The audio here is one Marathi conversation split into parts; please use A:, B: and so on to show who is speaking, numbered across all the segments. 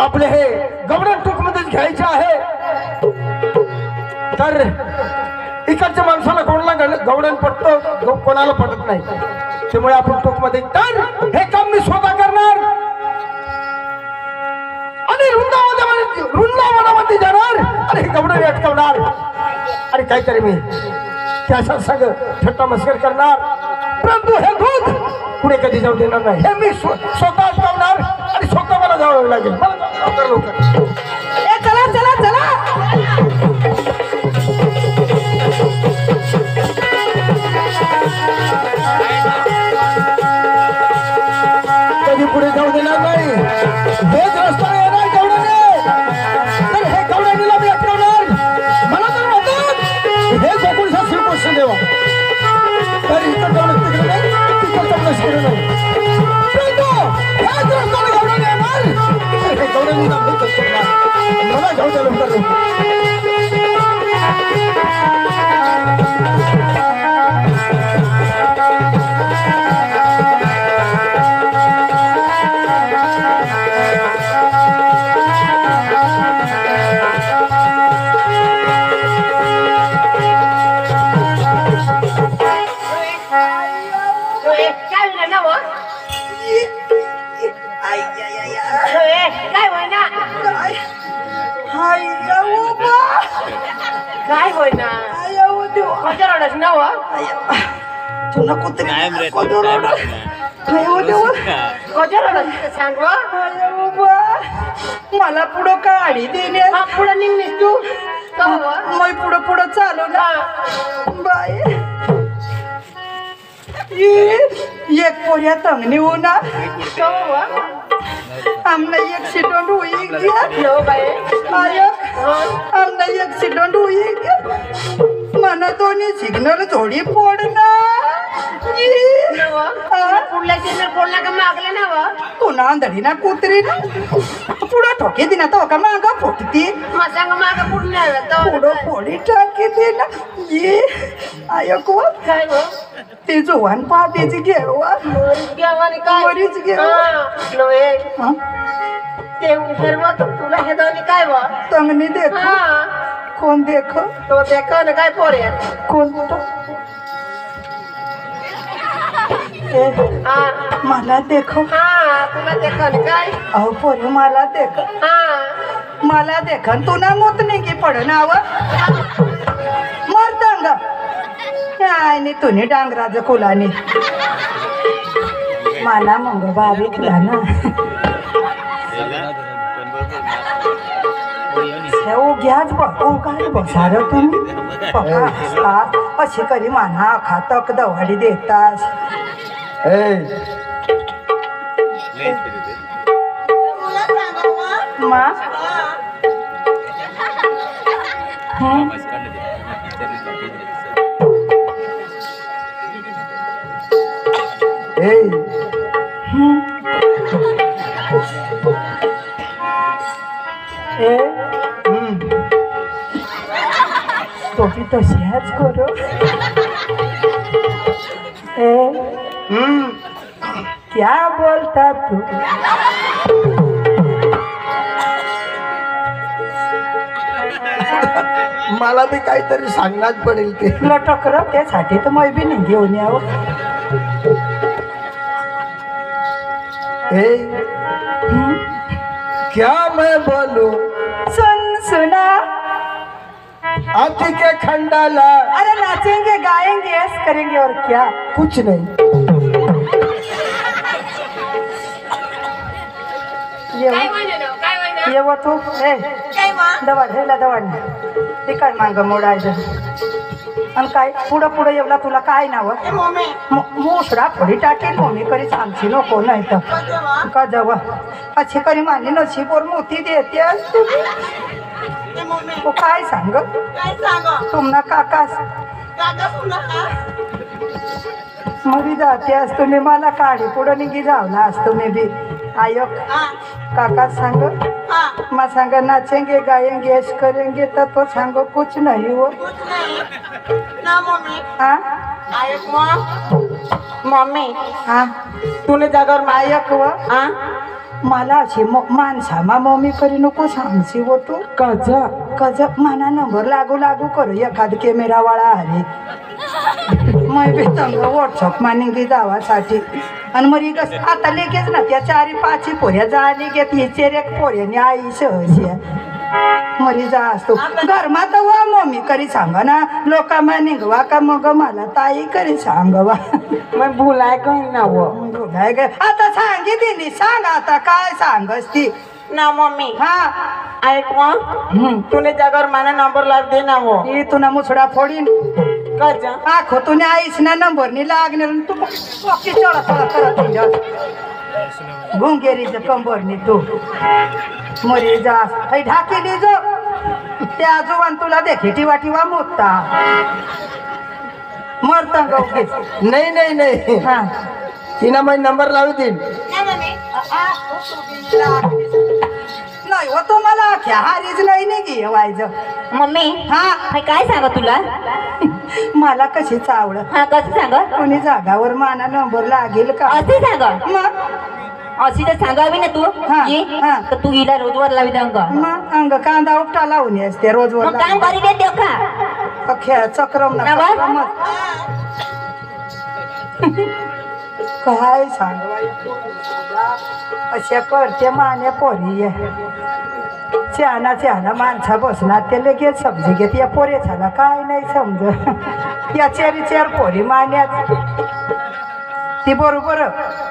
A: आपले हे गवडण टूक मध्येच घ्यायचे आहे. तर इकडच्या माणसाला कोणाला गवडण पटतं, कोणाला पटत नाही. त्यामुळे आपण टूक मध्ये तर हे काम मी स्वतः करणार आणि वृंदावनामध्ये जाणार आणि गवडण अटकवणार आणि काहीतरी मी त्याच्या संग थट्टा मस्कर करणार. परंतु हे दूध पुढे कधी जाऊ देणार नाही. हे मी स्वतः अटकवणार आणि स्वतः मला जावं लागेल. लवकर लवकर
B: चला चला चला.
A: कधी पुढे जाऊ देणार नाही. हेच रस्ता येणार गवडणे. तर हे गवडणीला मी अटकवणार. मला तर म्हणतात हे गोकुळचा श्रीकृष्ण देवा. तर इतर जाऊन तिकडे नाही, तिकडे जाऊन शिकले नाही. परंतु हेच रस्त्याला गवडणे येणार. तर हे गवडणीला मी अटकवणार. मला जाऊ द्या लवकर लवकर.
B: काय होईना कचरडच नव
C: तुला कुत्रे
B: सांग
C: मला पुढं काढी देणे
B: पुढं निघलीस तू
C: मग पुढं पुढं चालू ना बाय एक पोऱ्या तंगणी होना आमना एक्सिडेंट हुई गया आमना एक्सिडेंट हुई गया मना दोन्ही सिग्नल थोडी फोडणार
B: पुढल्या सिग्नल फोडला का मागले ना
C: तू ना अंधडी ना कुत्री ना पुढं ठोके दिना तो का माग फोडती
B: सांग माग
C: पुढं फोडी टाकी दे ना ये आयक
B: काय
C: ते जोवान पाहतेची घेवा वरीच घेवा
B: ते सर्व तुला हे दोन्ही काय वा
C: तंगनी देख कोण देख
B: तो देख ना काय पोरे
C: कोण मला देख
B: तुला देख काय
C: अहो पोरे मला देख मला देख तू ना मूत निघी पड नाव मरतंग आणि तुने डांगराज कुलाने मला मग बारीकला ना घ्याच काय बसार तुम्ही पका असतात अशी करी माना खातक दवाडी देतास मा तोही तशीच करो क्या बोलता तू
A: मला बी काहीतरी सांगण्यात पडेल ते
C: लटकर त्यासाठी तर मग बी नाही घेऊन यावं
A: क्या मैं बोलूं
C: सुन सुना
A: हाथी के खंडाला
C: अरे नाचेंगे गाएंगे ऐस करेंगे और क्या
A: कुछ नहीं
C: ये वो तू दवाड हेला दवाड ते काय मांग मोडायचं आणि काय पुढं पुढं एवढा तुला काय नाव मोसडा फोडी टाकेल मम्मी करी सांगशी नको नाही तर का जवळ अच्छी करी मानी नशीबवर मोती देते तू काय सांग तुमना काकास मरी जाते आज तुम्ही मला काढी पुढं निघी जावला आज तुम्ही बी आयक काका सांग मैं सांग नाचेंगे गाएंगे ऐश करेंगे तो सांगो कुछ नहीं हो
B: ना मम्मी
C: हाँ
B: मम्मी
C: हाँ
B: तुने जागावर
C: ऐक व
B: हा
C: मला अशी माणसा मम्मी करी नको सांगशी व तू
B: कज
C: कज मना नंबर लागू लागू करू एखाद कॅमेरा वाळा अरे मै बी तंग व्हॉट्सअप मानिंगी जावासाठी आणि मग कस आता लेखेच ना त्या 4-5 पोऱ्या झाली गे तिचे एक पोऱ्याने आई सहशी मरी जा असतो घरमात वा मम्मी करी सांगा ना लोका निघवा का मग मला ताई करी सांगवा
B: मग भुलाय काही ना वो
C: बोलाय ग आता सांगी दिली सांग आता काय सांगस ती
B: ना मम्मी
C: हा
B: ऐक तुने जागावर मला नंबर लाव दे ना वो
C: ही तुला मुसडा फोडीन
B: कज
C: आखो तुने आईस ना नंबर नि लागणार तू बाकी चढा चढा करत गुंगेरीच कंबरनी तू मरी जा ढाकेली जो त्या आजोबान तुला देखी टिवा टिवा मोठा मरता गौकीच
A: नाही नाही नाही
C: हा
A: तिनं मग नंबर लावू देईन
C: नाही हो तुम्हाला अख्या हारीच नाही निघी वायज
D: मम्मी
C: हा
D: काय सांगा तुला
C: मला कशी चावड
D: हा कसं सांगा
C: कोणी जागावर माना नंबर लागेल का
D: असे सांगा
C: मग
D: अशी तर सांगावी ना तू
C: हा,
D: ये
C: हा.
D: तर तू हिला रोजवर लावी अंग
C: मग अंग कांदा उपटा लावून असते रोज
D: मग काम करी देते का
C: अख्या चक्रम ना
D: नवा?
C: चक्रमच. काय सांगवाय अशा करते मान्या पोरी शहाणा माणसा बसणार ते लगेच समजी घेत या पोरे झाला काय नाही समज या चेर पोरी मान्यात ती बरोबर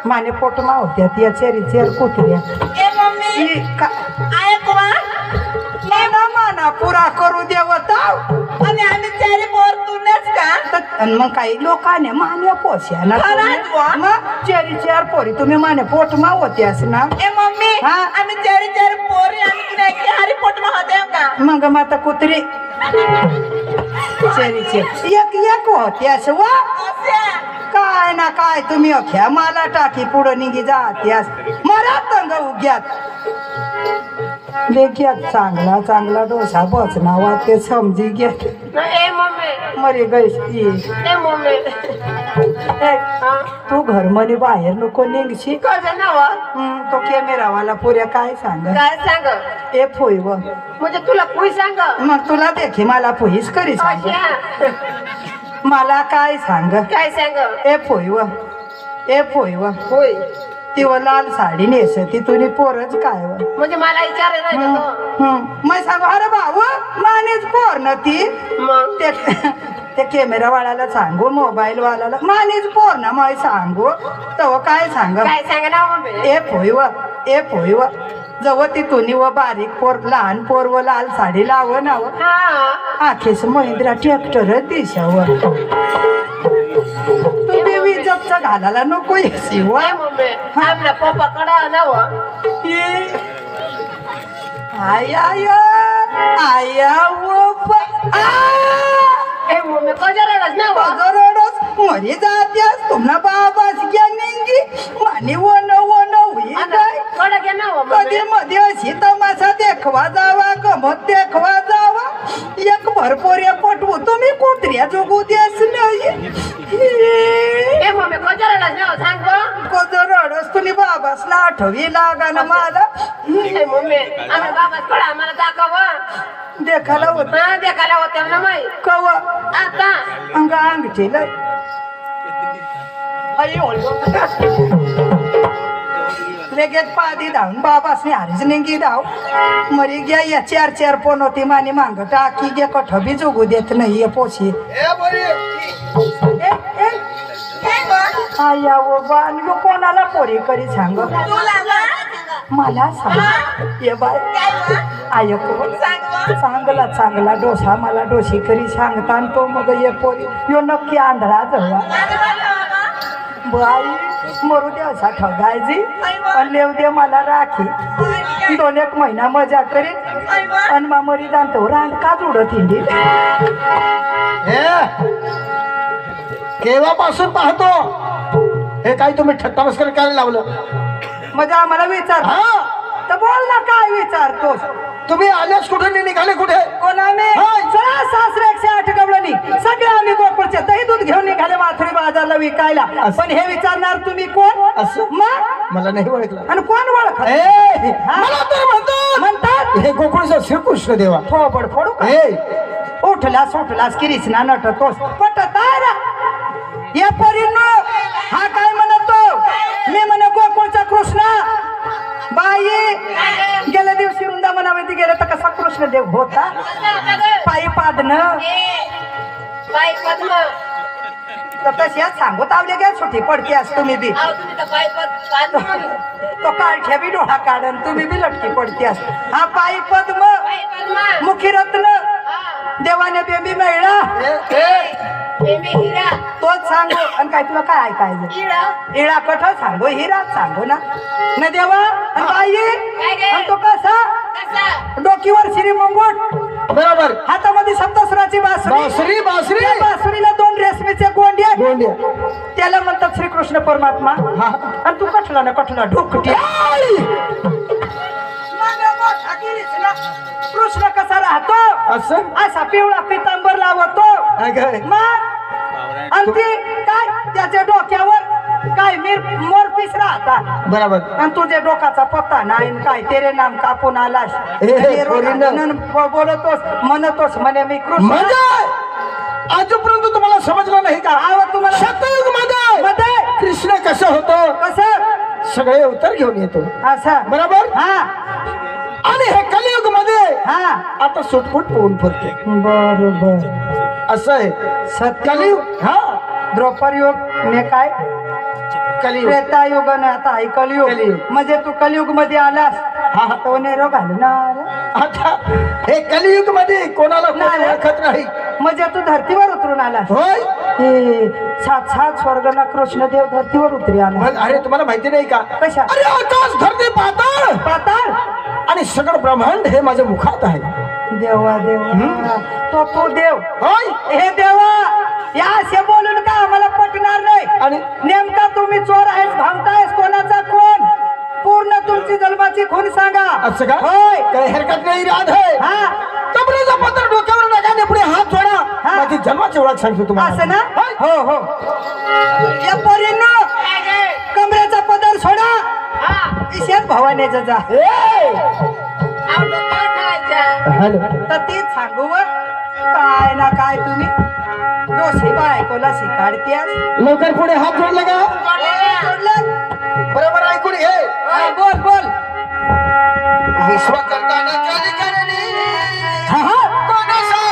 C: माने पोटमा होत्या त्या चेर कुत्र्या
B: ए मम्मी
C: ही का-
B: ऐक
C: माना पुरा करू देवता
B: आणि आम्ही चारी पोर तुनेच का
C: आणि मग काही लोकांनी मान्या पोस्या ना
B: खरंच वा?
C: मग चेर पोरी तुम्ही माने पोटमा होत्यास ना
B: ए मम्मी
C: हा?
B: आम्ही चारी पोरी आणि तुला एकटी हरी पोट होते का
C: मग माता कुत्री चेरीचे एक होत्यास वा
B: असे
C: काय ना काय तुम्ही अख्या मला टाकी पुढं निघी जात्यास मरा तंग उग्यात लेख्यात चांगला डोसा बसना वा ते समजी घेत
B: ए मम्मी
C: मरे गैस
B: ए मम्मी
C: तू घर म्हणे बाहेर नको निघशी
B: कसं नाव
C: तो कॅमेरावाला पुऱ्या काय सांग
B: काय सांग
C: ए फोई व
B: म्हणजे तुला पुई सांग
C: मग तुला देखी मला पोहीच करी सांग
B: अशा.
C: मला काय सांग
B: काय सांग
C: ए फोई व
B: होय
C: ती व लाल साडी नेसती तुझी पोरच काय व
B: म्हणजे मला विचारायला नाही ना तो.
C: मग सांगू अरे भाऊ मानेच पोर न ती
B: मग
C: ते कॅमेरा वाल्याला सांगू मोबाईल वाल्याला मानेच पोर ना मग सांगू तव काय सांग
B: काय सांग ना मम्मी
C: ए फोई व जवळ ती तुनी व बारीक पोर लहान पोर व लाल साडी लाव ना व
B: हा
C: आखेस महिंद्रा ट्रॅक्टर दिशावर तुम्ही विजपचा घालायला नको येसी व
B: ए मम्मी आपल्या पप्पाकडे नाव
C: आया व
B: ए मम्मी कजरालाच नाव
C: पगरडच मरी जात्यास तुम्हाला बाबाच घ्या निंगी मानी वन होई काय
B: कडे घे नाव
C: कधी मध्ये अशी तमाशा देखवा जावा गमत देखवा जावा एक भरपोऱ्या पटवू तुम्ही कुत्र्या जोगू देस नाही
B: ए मम्मी कजरालाच नाव सांग
C: रडस तुम्ही बाबासला आठवी लागा ना मला
B: ए मम्मी आम्ही बाबाच कडे आम्हाला दाखव
C: देखाला होत
B: हा देखायला होत्या ना माई
C: कवा
B: आता
C: अंग अंगठीला लगेच पादी धावून बाबासने हारीच निंगी धाव मरी घ्या या 4 पोन होती मानी मांग टाकी घ्या कठ बी जोगू देत नाही पोशी आया वो बान यो कोणाला पोरी करी सांग मला सांग ये बाय आयको चांगला डोसा मला डोशी करी सांगता आणि तो मग ये पोरी यो नक्की आंधळा जवळ बाई मरू दे असा ठगायची आणि लेव दे मला राखी 2-1 महिना मजा करीन आणि मग मरी जाणतो रांड का उडत हिंडी
A: केव्हापासून पाहतो हे काय तुम्ही ठट्टा मस्करी करायला लावलं
C: म्हणजे आम्हाला विचार
A: हा
C: तर बोल ना काय विचारतोस
A: तुम्ही आल्यास कुठे निघाले कुठे
C: कोण आम्ही
A: हाय.
C: चला सासरे 108 गवळणी सगळे आम्ही गोकुळचे दही दूध घेऊन निघाले माथुरी बाजारला विकायला
A: असं.
C: पण हे विचारणार तुम्ही कोण
A: असं?
C: मग
A: मला नाही ओळखलं
C: आणि कोण ओळख
A: मला तर
C: म्हणतात
A: हे गोकुळचा श्रीकृष्ण देवा
C: थोबड फोडू का उठलास उठलास किरीसना नटतोस पटताय ना या परीनो हा काय म्हणतो मी म्हणे गोकुळचा कृष्ण बाई गेल्या दिवशी वृंदावनामध्ये गेले तर कसा कृष्णदेव होता पायी पादनं
B: बाई पद्म
C: तर तशी सांगू तावले काय सुट्टी पडते आज तुम्ही बी
B: अहो तुम्ही तर बाई पद्म
C: तो काळख्या बी डोळा काढन तुम्ही बी लटकी पडते आज हा पायी पद्म
B: बाई पद्म
C: मुखी रत्न देवाने बेंबी मिळला
B: बेंबी हिरा
C: तोच सांगू आणि काय तुला काय ऐकायचं
B: हिरा
C: इळा कठ सांगू हिरा सांगू ना न देवा आणि बाई
B: गे?
C: आणि तो कसा
B: कसा
C: डोकीवर श्री मुंगुट
A: बरोबर
C: हातामध्ये सप्तस्वराची बासुरी
A: बासरी बासरी
C: त्या बासुरीला 2 रेशमीचे गोंडे
A: गोंड्या
C: त्याला म्हणतात श्रीकृष्ण परमात्मा
A: हा.
C: आणि तू कठला ना कठला ढोकटी कृष्ण कसा राहतो
A: असं
C: असा पिवळा पितांबर लावतो
A: काय
C: मग आणि ते काय त्याच्या डोक्यावर काय मोरपीस राहता
A: बरोबर
C: आणि तुझ्या डोकाचा पत्ता नाही आणि काय तेरे नाम कापून आलास
A: हे,
C: आणि रोज
A: पोरींनो.
C: आनंद बोलतोस म्हणतोस म्हणे मी कृष्ण
A: म्हणजे आजपर्यंत तुम्हाला समजलं नाही का
C: आव तुम्हाला
A: सतयुग मध्ये
C: मध्ये
A: कृष्ण कसं होतं
C: कसं
A: सगळे उत्तर घेऊन येतो
C: असं
A: बरोबर
C: हा
A: आणि हे कलियुग मध्ये
C: हा
A: आता सुटफुट पोहून फिरते
C: बरोबर
A: असं आहे
C: सत्य
A: कलियुग हा
C: द्रौपद योग ने काय
A: कलियुग
C: त्रेतायुग न आता आहे कलियुग
A: कलियुग.
C: म्हणजे तू कलियुग मध्ये आलास
A: हा.
C: तो नेरो घालणार
A: आता हे कलियुग मध्ये कोणाला कोणी
C: नाही.
A: ओळखत नाही
C: म्हणजे तू धरतीवर उतरून आलास
A: होय
C: हे सात स्वर्गना कृष्णदेव धरतीवर उतरी आला
A: मग अरे तुम्हाला माहिती नाही का
C: कशा?
A: अरे आकाश धरती पाताळ
C: पाताळ
A: आणि सगळं ब्रह्मांड हे माझ्या मुखात आहे
C: देवा देवा तो तू देव
A: होय
C: हे देवा या असे बोलून का आम्हाला पटणार नाही
A: आणि
C: नेमका तुम्ही चोर आहेस भामटायस कोणाचा कोण पूर्ण तुमची जन्माची खून सांगा
A: असं का
C: होय
A: काही हरकत नाही राध आहे
C: हा
A: कमरेचा पत्र डोक्यावर नका पुढे हात जोडा
C: हा.
A: माझी जन्माची ओळख सांगतो तुम्हाला
C: असं ना
A: होय.
C: हो हो या पोरींनो कमरेचा पदर सोडा ईशान भवानीचा जा
A: हॅलो
C: तर तीच सांगू व काय ना काय तुम्ही दोषी बायकोला शिकाडत्यास
A: लवकर पुढे हात जोडला का
C: सोडलं?
A: बरोबर ऐकून घे
C: हा, बोल बोल
A: विश्व करताना